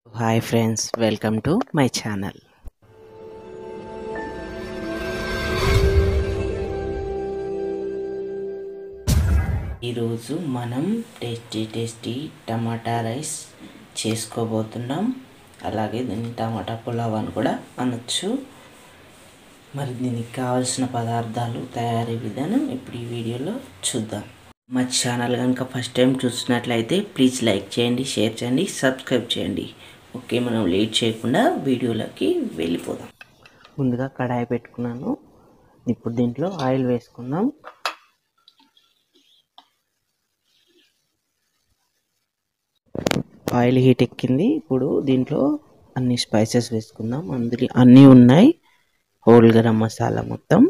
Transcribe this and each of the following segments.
Hi friends, welcome to my channel. ఈరోజు మనం tasty టమాటా rice చేసుకోబోతున్నాం. అలాగే దీన్ని టమాటా పులావ్ అని కూడా అనొచ్చు. మరి దీనికి కావాల్సిన పదార్థాలు, తయారీ విధానం ఇప్పుడు ఈ వీడియోలో చూద్దాం. మా ఛానల్ కనుక ఫస్ట్ టైం చూసినట్లయితే ప్లీజ్ లైక్ చేయండి, షేర్ చేయండి, సబ్స్క్రైబ్ చేయండి. ఓకే, మనం లేట్ చేయకుండా వీడియోలోకి వెళ్ళిపోదాం. ముందుగా కడాయి పెట్టుకున్నాను. ఇప్పుడు దీంట్లో ఆయిల్ వేసుకుందాం. ఆయిల్ హీట్ ఎక్కింది. ఇప్పుడు దీంట్లో అన్ని స్పైసెస్ వేసుకుందాం. అందులో అన్నీ ఉన్నాయి. హోల్ గరం మసాలా మొత్తం,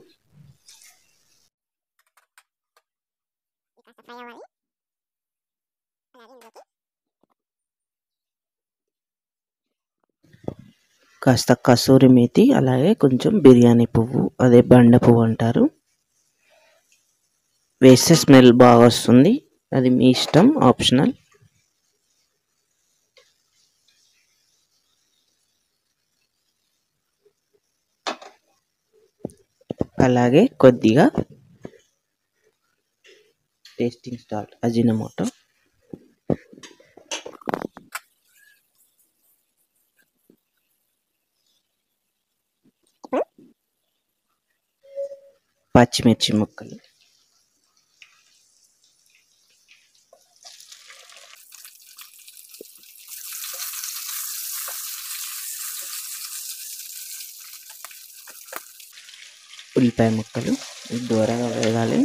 కాస్త కసూరి మేతి, అలాగే కొంచెం బిర్యానీ పువ్వు, అదే బండ పువ్వు అంటారు, వేస్తే స్మెల్ బాగా వస్తుంది. అది మీ ఇష్టం, ఆప్షనల్. అలాగే కొద్దిగా టేస్టింగ్ సాల్ట్, అజినమోటో, పచ్చిమిర్చి ముక్కలు, ఉల్లిపాయ ముక్కలు దూరగా వేగాలి.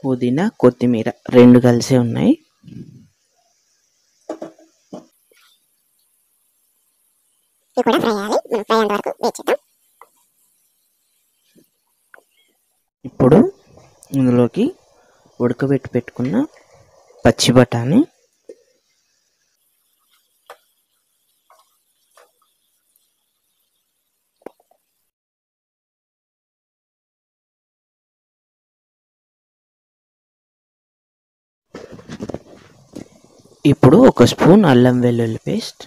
పుదీనా, కొత్తిమీర రెండు కలిసే ఉన్నాయి. ఇప్పుడు ఇందులోకి ఉడకబెట్టి పెట్టుకున్న పచ్చి బఠానీ, ఇప్పుడు ఒక స్పూన్ అల్లం వెల్లుల్లి పేస్ట్,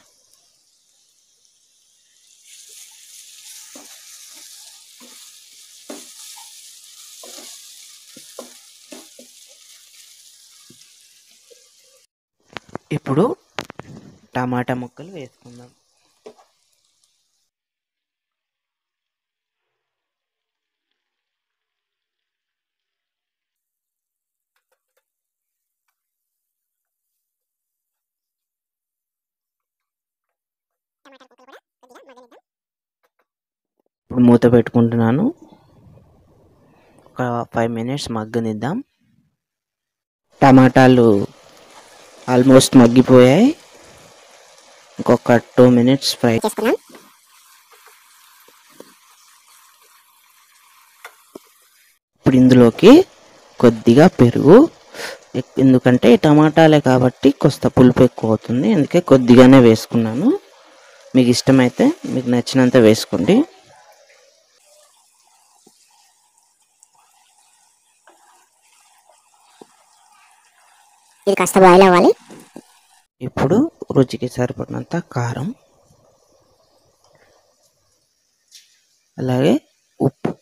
ఇప్పుడు టమాటా ముక్కలు వేసుకుందాం. ఇప్పుడు మూత పెట్టుకుంటున్నాను. ఒక 5 minutes మగ్గనిద్దాం. టమాటాలు ఆల్మోస్ట్ మగ్గిపోయాయి. ఇంకొక 2 minutes ఫ్రై చేసుకున్నాం. ఇప్పుడు ఇందులోకి కొద్దిగా పెరుగు, ఎందుకంటే టమాటాలే కాబట్టి కొద్దిగా పులుపు ఎక్కువ అవుతుంది, అందుకే కొద్దిగానే వేసుకున్నాను. మీకు ఇష్టమైతే మీకు నచ్చినంత వేసుకోండి. ఇది కాస్త బాయిల్ అవ్వాలి. ఇప్పుడు రుచికి సరిపడినంత కారం, అలాగే ఉప్పు,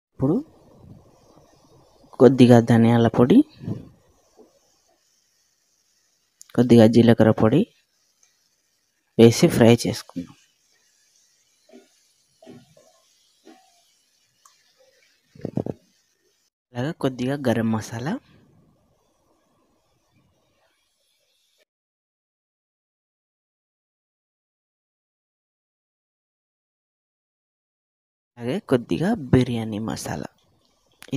ఇప్పుడు కొద్దిగా ధనియాల పొడి, కొద్దిగా జీలకర్ర పొడి వేసి ఫ్రై చేసుకుందాం. అలాగే కొద్దిగా గరం మసాలా, అలాగే కొద్దిగా బిర్యానీ మసాలా.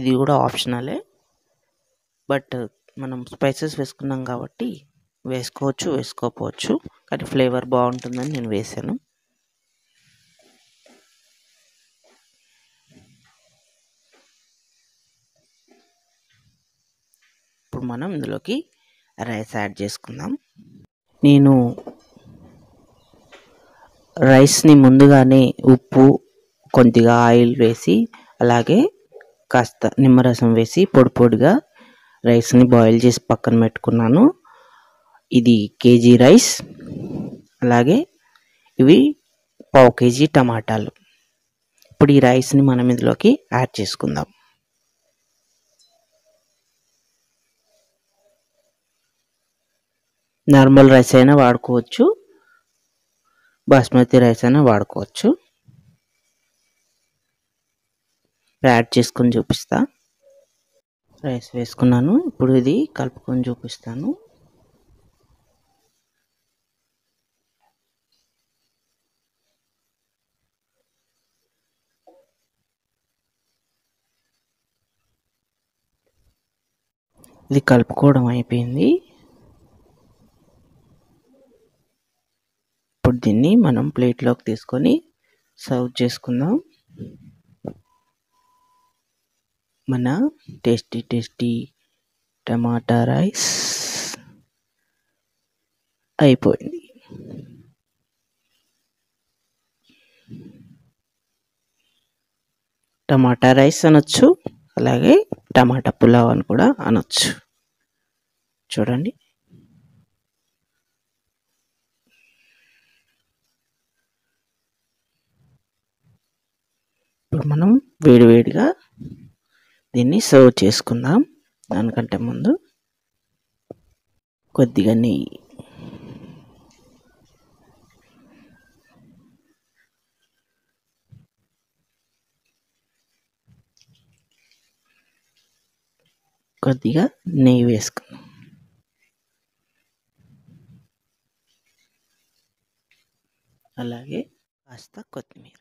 ఇది కూడా ఆప్షనలే, బట్ మనం స్పైసెస్ వేసుకున్నాం కాబట్టి వేసుకోవచ్చు, వేసుకోకపోవచ్చు, కానీ ఫ్లేవర్ బాగుంటుందని నేను వేసాను. ఇప్పుడు మనం ఇందులోకి రైస్ యాడ్ చేసుకుందాం. నేను రైస్ని ముందుగానే ఉప్పు, కొద్దిగా ఆయిల్ వేసి, అలాగే కాస్త నిమ్మరసం వేసి పొడి పొడిగా రైస్ని బాయిల్ చేసి పక్కన పెట్టుకున్నాను. ఇది కేజీ రైస్. అలాగే ఇవి పావు కేజీ టమాటాలు. ఇప్పుడు ఈ రైస్ని మనం ఇందులోకి యాడ్ చేసుకుందాం. నార్మల్ రైస్ అయినా వాడుకోవచ్చు, బాస్మతి రైస్ అయినా వాడుకోవచ్చు. యాడ్ చేసుకొని చూపిస్తా. రైస్ వేసుకున్నాను. ఇప్పుడు ఇది కలుపుకొని చూపిస్తాను. ఇది కలుపుకోవడం అయిపోయింది. ఇప్పుడు దీన్ని మనం ప్లేట్లోకి తీసుకొని సర్వ్ చేసుకుందాం. మన టేస్టీ టేస్టీ టమాటా రైస్ అయిపోయింది. టమాటా రైస్ అనొచ్చు, అలాగే టమాటా పులావ్ అని కూడా అనొచ్చు. చూడండి. ఇప్పుడు మనం వేడివేడిగా దీన్ని సర్వ్ చేసుకుందాం. దానికంటే ముందు కొద్దిగా నెయ్యి, వేసుకుందాం. అలాగే కాస్త కొత్తిమీర.